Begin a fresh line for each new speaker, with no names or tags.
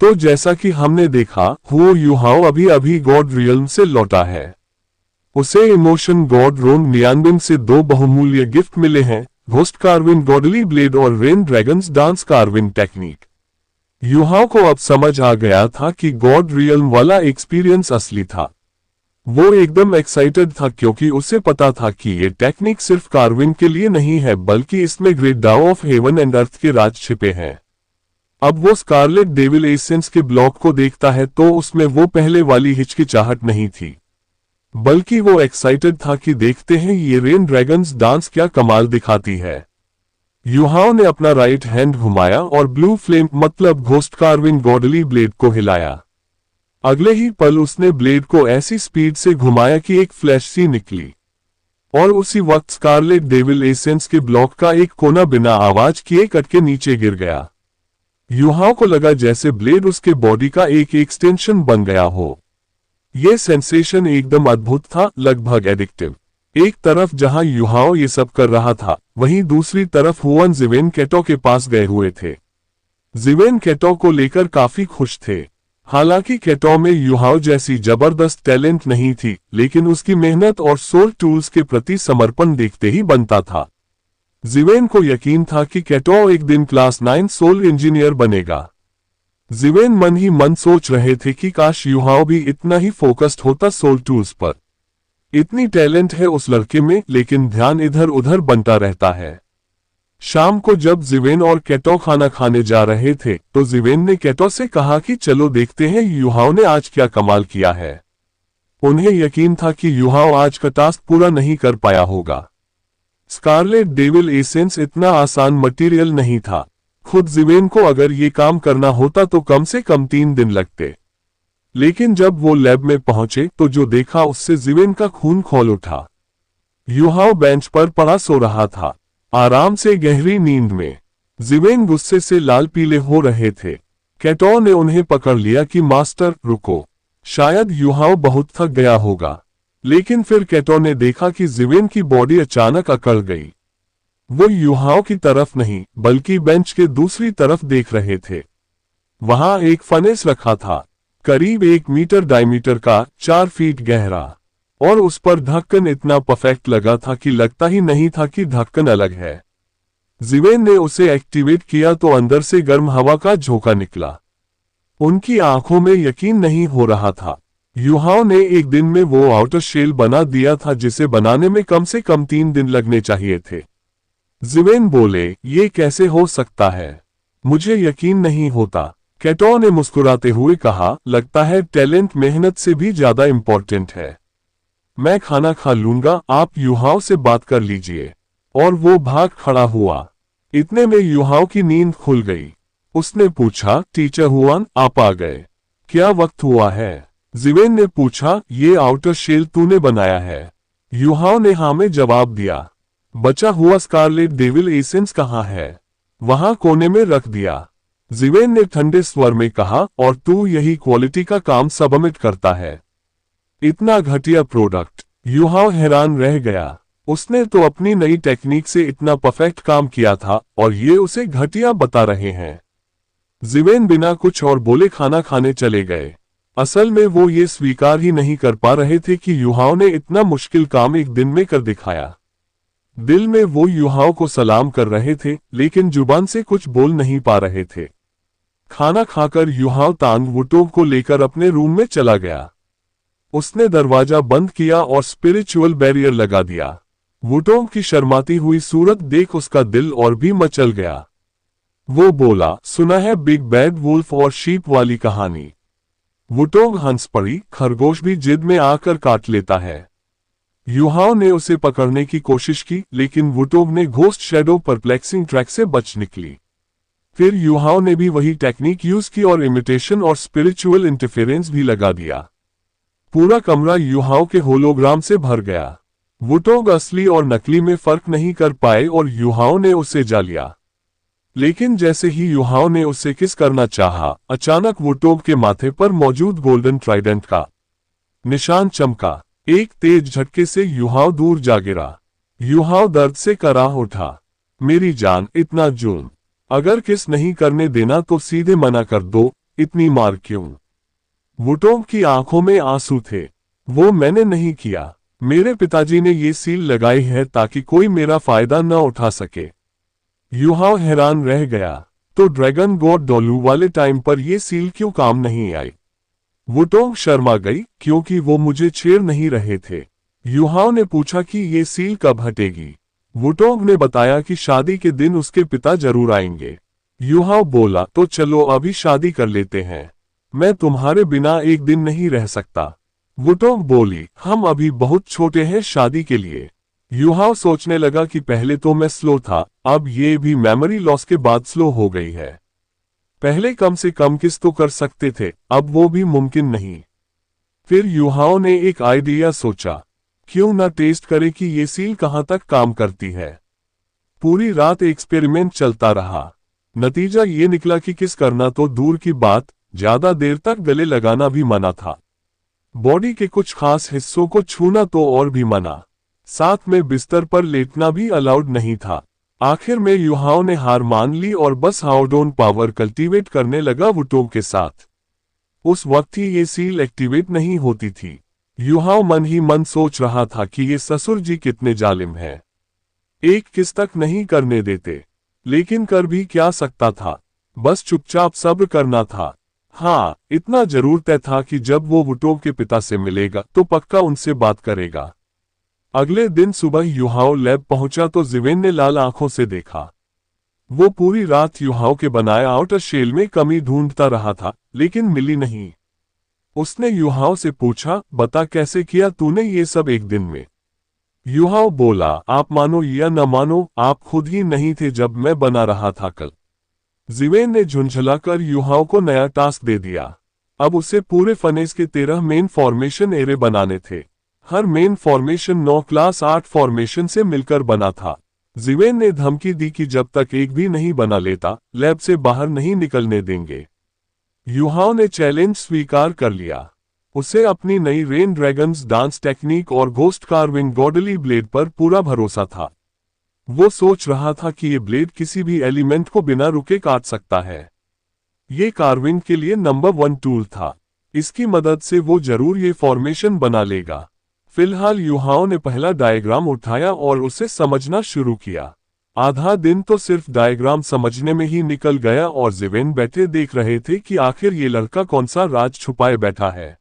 तो जैसा कि हमने देखा, हुओ युहाओ अभी अभी गॉड रियल्म से लौटा है। उसे इमोशन गॉड रोन नियानबिन से 2 बहुमूल्य गिफ्ट मिले हैं, घोस्ट कार्विन गॉडली ब्लेड और rain dragons dance Corvin technique. Yuhao को अब समझ आ गया था कि गॉड रियल्म वाला एक्सपीरियंस असली था। वो एकदम एक्साइटेड था क्योंकि उसे पता था कि ये टेक्निक सिर्फ कार्विन के लिए नहीं है, बल्कि इसमें great Dao of heaven and earth के राज छिपे हैं। अब वो स्कारलेट डेविल एसेंस के ब्लॉक को देखता है तो उसमें वो पहले वाली हिचकिचाहट नहीं थी, बल्कि वो एक्साइटेड था कि देखते हैं ये रेन ड्रैगन्स डांस क्या कमाल दिखाती है। युहाओ ने अपना राइट हैंड घुमाया और ब्लू फ्लेम मतलब घोस्ट कार्विन गॉडली ब्लेड को हिलाया। अगले ही पल उसने ब्लेड को ऐसी स्पीड से घुमाया कि एक फ्लैश सी निकली, और उसी वक्त स्कारलेट डेविल एसेंस के ब्लॉक का एक कोना बिना आवाज किए कट के नीचे गिर गया। युहाओ को लगा जैसे ब्लेड उसके बॉडी का एक एक्सटेंशन बन गया हो। यह सेंसेशन एकदम अद्भुत था, लगभग एडिक्टिव। एक तरफ जहां युहाओ ये सब कर रहा था, वहीं दूसरी तरफ हुआन जिवेन केटो के पास गए हुए थे। जिवेन केटो को लेकर काफी खुश थे। हालांकि केटो में युहाओ जैसी जबरदस्त टैलेंट नहीं थी, लेकिन उसकी मेहनत और सोल टूल्स के प्रति समर्पण देखते ही बनता था। जिवेन को यकीन था कि केटो एक दिन क्लास 9 सोल इंजीनियर बनेगा। जिवेन मन ही मन सोच रहे थे कि काश युहाओ भी इतना ही फोकस्ड होता सोल टूल्स पर। इतनी टैलेंट है उस लड़के में, लेकिन ध्यान इधर उधर बनता रहता है। शाम को जब जिवेन और केटो खाना खाने जा रहे थे तो जिवेन ने केटो से कहा कि चलो देखते हैं युहाओ ने आज क्या कमाल किया है। उन्हें यकीन था कि युहाओ आज का टास्क पूरा नहीं कर पाया होगा। स्कारलेट डेविल एसेंस इतना आसान मटेरियल नहीं था। खुद जिवेन को अगर ये काम करना होता तो कम से कम 3 दिन लगते। लेकिन जब वो लैब में पहुंचे तो जो देखा उससे जिवेन का खून खौल उठा। युहाओ बेंच पर पड़ा सो रहा था, आराम से गहरी नींद में। जिवेन गुस्से से लाल पीले हो रहे थे। केटो ने उन्हें पकड़ लिया कि मास्टर रुको, शायद युहाओ बहुत थक गया होगा। लेकिन फिर केटो ने देखा कि जिवेन की बॉडी अचानक अकड़ गई। वो युहाओ की तरफ नहीं बल्कि बेंच के दूसरी तरफ देख रहे थे। वहां एक फनेस रखा था, करीब 1 मीटर डायमीटर का, 4 फीट गहरा, और उस पर ढक्कन इतना परफेक्ट लगा था कि लगता ही नहीं था कि ढक्कन अलग है। जिवेन ने उसे एक्टिवेट किया तो अंदर से गर्म हवा का झोंका निकला। उनकी आंखों में यकीन नहीं हो रहा था। युहाओ ने एक दिन में वो आउटर शेल बना दिया था जिसे बनाने में कम से कम 3 दिन लगने चाहिए थे। जिवेन बोले, ये कैसे हो सकता है? मुझे यकीन नहीं होता। केटो ने मुस्कुराते हुए कहा, लगता है टैलेंट मेहनत से भी ज्यादा इंपॉर्टेंट है। मैं खाना खा लूंगा, आप युहाओ से बात कर लीजिए। और वो भाग खड़ा हुआ। इतने में युहाओ की नींद खुल गई। उसने पूछा, टीचर हुआन आप आ गए, क्या वक्त हुआ है? जिवेन ने पूछा, ये आउटर शेल तूने बनाया है? युहाओ ने हाँ में जवाब दिया। बचा हुआ स्कारलेट डेविल एसेंस कहाँ है? वहां कोने में रख दिया। जिवेन ने ठंडे स्वर में कहा, और तू यही क्वालिटी का काम सबमिट करता है? इतना घटिया प्रोडक्ट? युहाओ हैरान रह गया। उसने तो अपनी नई टेक्निक से इतना परफेक्ट काम किया था और ये उसे घटिया बता रहे हैं। जिवेन बिना कुछ और बोले खाना खाने चले गए। असल में वो ये स्वीकार ही नहीं कर पा रहे थे कि युहाओ ने इतना मुश्किल काम एक दिन में कर दिखाया। दिल में वो युहाओ को सलाम कर रहे थे, लेकिन जुबान से कुछ बोल नहीं पा रहे थे। खाना खाकर युहाओ तांग वुटोव को लेकर अपने रूम में चला गया। उसने दरवाजा बंद किया और स्पिरिचुअल बैरियर लगा दिया। वुटोव की शर्माती हुई सूरत देख उसका दिल और भी मचल गया। वो बोला, सुना है बिग बैड वुल्फ और शीप वाली कहानी? वुटोव हंस पड़ी, खरगोश भी जिद में आकर काट लेता है। युहाओ ने उसे पकड़ने की कोशिश की, लेकिन वुटोव ने घोस्ट शैडो परप्लेक्सिंग ट्रैक से बच निकली। फिर युहाओ ने भी वही टेक्निक यूज की और इमिटेशन और स्पिरिचुअल इंटरफेरेंस भी लगा दिया। पूरा कमरा युहाओ के होलोग्राम से भर गया। वुटोव असली और नकली में फर्क नहीं कर पाए और युहाओ ने उसे जा लिया। लेकिन जैसे ही युहाओ ने उससे किस करना चाहा, अचानक वुटोव के माथे पर मौजूद गोल्डन ट्राइडेंट का निशान चमका। एक तेज झटके से युहाओ दूर जा गिरा। युहाओ दर्द से कराह उठा। मेरी जान, इतना जुल्म! अगर किस नहीं करने देना तो सीधे मना कर दो, इतनी मार क्यों? वुटोंग की आंखों में आंसू थे। वो मैंने नहीं किया। मेरे पिताजी ने ये सील लगाई है ताकि कोई मेरा फायदा न उठा सके। युहाओ हैरान रह गया। तो ड्रैगन गॉड डोलू वाले टाइम पर यह सील क्यों काम नहीं आई? वुटोंग शर्मा गई क्योंकि वो मुझे छेड़ नहीं रहे थे। युहाओ ने पूछा कि ये सील कब हटेगी। वुटोंग ने बताया कि शादी के दिन उसके पिता जरूर आएंगे। युहाओ बोला, तो चलो अभी शादी कर लेते हैं। मैं तुम्हारे बिना एक दिन नहीं रह सकता। वुटोंग बोली, हम अभी बहुत छोटे हैं शादी के लिए। युहाओ सोचने लगा कि पहले तो मैं स्लो था, अब ये भी मेमोरी लॉस के बाद स्लो हो गई है। पहले कम से कम किस तो कर सकते थे, अब वो भी मुमकिन नहीं। फिर युहाओ ने एक आइडिया सोचा, क्यों ना टेस्ट करे कि ये सील कहां तक काम करती है। पूरी रात एक्सपेरिमेंट चलता रहा। नतीजा ये निकला कि किस करना तो दूर की बात, ज्यादा देर तक गले लगाना भी मना था। बॉडी के कुछ खास हिस्सों को छूना तो और भी मना। साथ में बिस्तर पर लेटना भी अलाउड नहीं था। आखिर में युहाओ ने हार मान ली और बस हाउडोन पावर कल्टीवेट करने लगा वुटोंग के साथ। उस वक्त ही ये सील एक्टिवेट नहीं होती थी। युहाओ मन ही मन सोच रहा था कि ये ससुर जी कितने जालिम हैं। एक किस तक नहीं करने देते, लेकिन कर भी क्या सकता था, बस चुपचाप सब्र करना था। हाँ, इतना जरूर तय था कि जब वो वुटोंग के पिता से मिलेगा तो पक्का उनसे बात करेगा। अगले दिन सुबह युहाओ लैब पहुंचा तो जिवेन ने लाल आंखों से देखा। वो पूरी रात युहाओ के बनाए आउटर शेल में कमी ढूंढता रहा था, लेकिन मिली नहीं। उसने युहाओ से पूछा, बता कैसे किया तूने ये सब एक दिन में? युहाओ बोला, आप मानो या न मानो, आप खुद ही नहीं थे जब मैं बना रहा था कल। जिवेन ने झुंझलाकर युहाओ को नया टास्क दे दिया। अब उसे पूरे फनेस के 13 मेन फॉर्मेशन एरे बनाने थे। हर मेन फॉर्मेशन 9 क्लास 8 फॉर्मेशन से मिलकर बना था। जिवेन ने धमकी दी कि जब तक एक भी नहीं बना लेता, लैब से बाहर नहीं निकलने देंगे। युहाओ ने चैलेंज स्वीकार कर लिया। उसे अपनी नई रेन ड्रैगन्स डांस टेक्निक और घोस्ट कार्विंग गॉडली ब्लेड पर पूरा भरोसा था। वो सोच रहा था कि ये ब्लेड किसी भी एलिमेंट को बिना रुके काट सकता है। ये कार्विंग के लिए नंबर 1 टूल था। इसकी मदद से वो जरूर ये फॉर्मेशन बना लेगा। फिलहाल युहाओ ने पहला डायग्राम उठाया और उसे समझना शुरू किया। आधा दिन तो सिर्फ डायग्राम समझने में ही निकल गया और जिवेन बैठे देख रहे थे कि आखिर ये लड़का कौन सा राज छुपाए बैठा है।